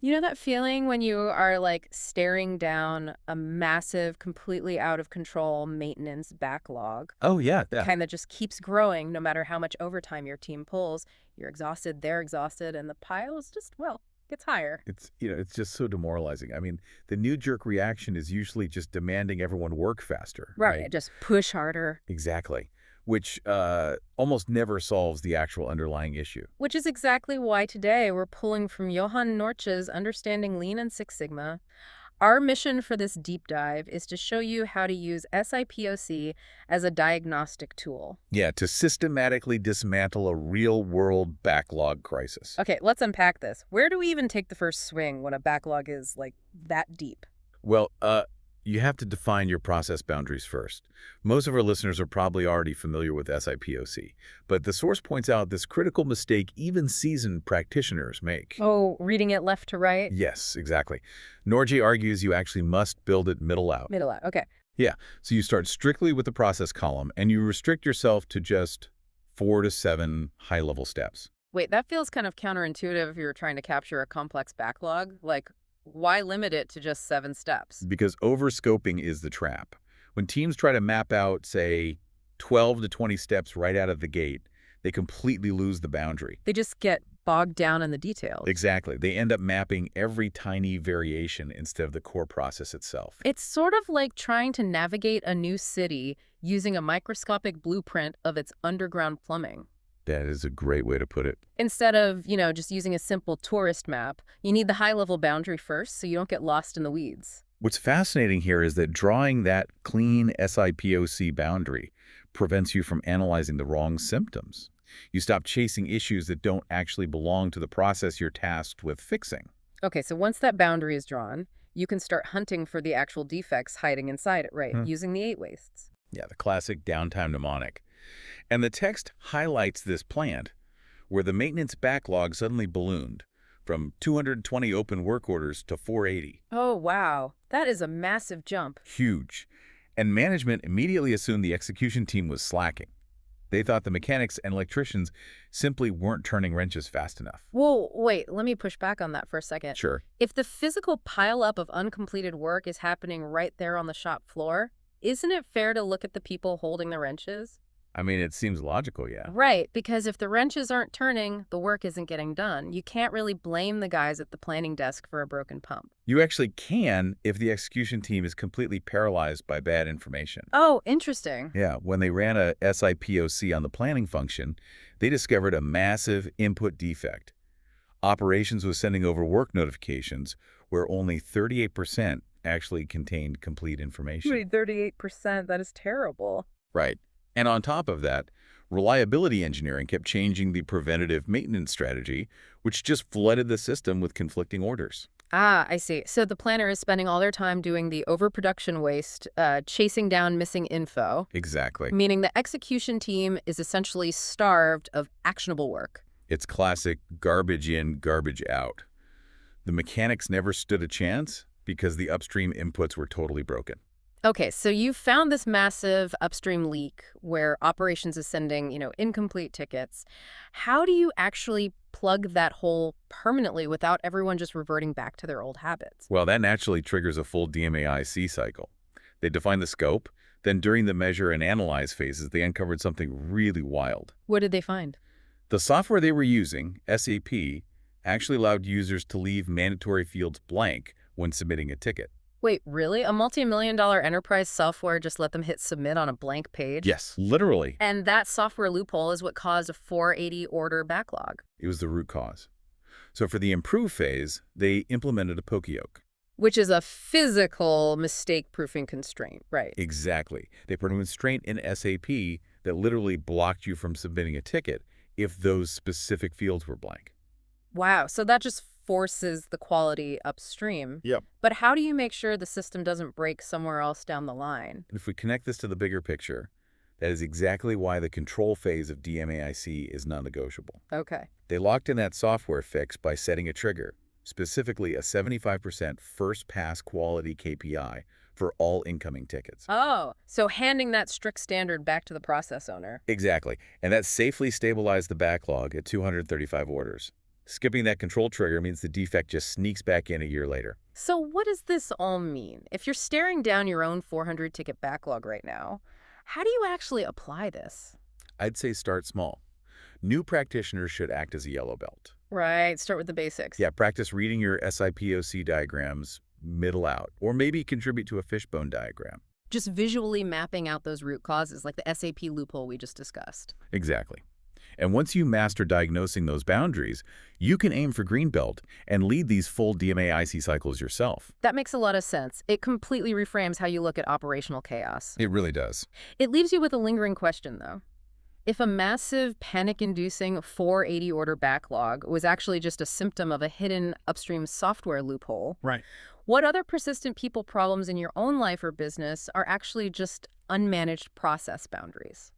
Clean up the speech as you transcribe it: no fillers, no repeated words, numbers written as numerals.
You know that feeling when you are like staring down a massive, completely out of control maintenance backlog? Oh, yeah, The kind that just keeps growing no matter how much overtime your team pulls. You're exhausted, they're exhausted, and the pile's just, well, gets higher. It's just so demoralizing. I mean, the knee-jerk reaction is usually just demanding everyone work faster, right? Right. Just push harder. Exactly. Which almost never solves the actual underlying issue. Which is exactly why today we're pulling from Johan Nortje's Understanding Lean and Six Sigma. Our mission for this deep dive is to show you how to use SIPOC as a diagnostic tool. Yeah, to systematically dismantle a real-world backlog crisis. Okay, let's unpack this. Where do we even take the first swing when a backlog is, like, that deep? Well, you have to define your process boundaries first. Most of our listeners are probably already familiar with SIPOC, but the source points out this critical mistake even seasoned practitioners make. Oh, reading it left to right? Yes, exactly. Nortje argues you actually must build it middle out. Middle out, okay. Yeah, so you start strictly with the process column, and you restrict yourself to just 4 to 7 high-level steps. Wait, that feels kind of counterintuitive if you were trying to capture a complex backlog. Like, why limit it to just 7 steps? Because overscoping is the trap. When teams try to map out, say, 12 to 20 steps right out of the gate, they completely lose the boundary. They just get bogged down in the details. Exactly. They end up mapping every tiny variation instead of the core process itself. It's sort of like trying to navigate a new city using a microscopic blueprint of its underground plumbing. That is a great way to put it. Instead of, just using a simple tourist map, you need the high-level boundary first so you don't get lost in the weeds. What's fascinating here is that drawing that clean SIPOC boundary prevents you from analyzing the wrong symptoms. You stop chasing issues that don't actually belong to the process you're tasked with fixing. Okay, so once that boundary is drawn, you can start hunting for the actual defects hiding inside it, right? Using the 8 wastes. Yeah, the classic downtime mnemonic. And the text highlights this plant, where the maintenance backlog suddenly ballooned from 220 open work orders to 480. Oh, wow. That is a massive jump. Huge. And management immediately assumed the execution team was slacking. They thought the mechanics and electricians simply weren't turning wrenches fast enough. Whoa, wait, let me push back on that for a second. Sure. If the physical pileup of uncompleted work is happening right there on the shop floor, isn't it fair to look at the people holding the wrenches? I mean, it seems logical, yeah. Right, because if the wrenches aren't turning, the work isn't getting done. You can't really blame the guys at the planning desk for a broken pump. You actually can if the execution team is completely paralyzed by bad information. Oh, interesting. Yeah, when they ran a SIPOC on the planning function, they discovered a massive input defect. Operations was sending over work notifications where only 38% actually contained complete information. Wait, 38%? That is terrible. Right. And on top of that, reliability engineering kept changing the preventative maintenance strategy, which just flooded the system with conflicting orders. Ah, I see. So the planner is spending all their time doing the overproduction waste, chasing down missing info. Exactly. Meaning the execution team is essentially starved of actionable work. It's classic garbage in, garbage out. The mechanics never stood a chance because the upstream inputs were totally broken. Okay, so you found this massive upstream leak where operations is sending, incomplete tickets. How do you actually plug that hole permanently without everyone just reverting back to their old habits? Well, that naturally triggers a full DMAIC cycle. They define the scope, then during the measure and analyze phases, they uncovered something really wild. What did they find? The software they were using, SAP, actually allowed users to leave mandatory fields blank when submitting a ticket. Wait, really? A multi-million-dollar enterprise software just let them hit submit on a blank page? Yes, literally. And that software loophole is what caused a 480 order backlog. It was the root cause. So for the improve phase, they implemented a poka-yoke. Which is a physical mistake-proofing constraint, right? Exactly. They put a constraint in SAP that literally blocked you from submitting a ticket if those specific fields were blank. Wow, so that just forces the quality upstream. Yep. But how do you make sure the system doesn't break somewhere else down the line? If we connect this to the bigger picture, that is exactly why the control phase of DMAIC is non-negotiable. Okay. They locked in that software fix by setting a trigger, specifically a 75% first-pass quality KPI for all incoming tickets. Oh, so handing that strict standard back to the process owner. Exactly. And that safely stabilized the backlog at 235 orders. Skipping that control trigger means the defect just sneaks back in a year later. So what does this all mean? If you're staring down your own 400-ticket backlog right now, how do you actually apply this? I'd say start small. New practitioners should act as a yellow belt. Right, start with the basics. Yeah, practice reading your SIPOC diagrams middle out, or maybe contribute to a fishbone diagram. Just visually mapping out those root causes, like the SAP loophole we just discussed. Exactly. And once you master diagnosing those boundaries, you can aim for green belt and lead these full DMAIC cycles yourself. That makes a lot of sense. It completely reframes how you look at operational chaos. It really does. It leaves you with a lingering question, though. If a massive, panic-inducing 480 order backlog was actually just a symptom of a hidden upstream software loophole, Right. what other persistent people problems in your own life or business are actually just unmanaged process boundaries?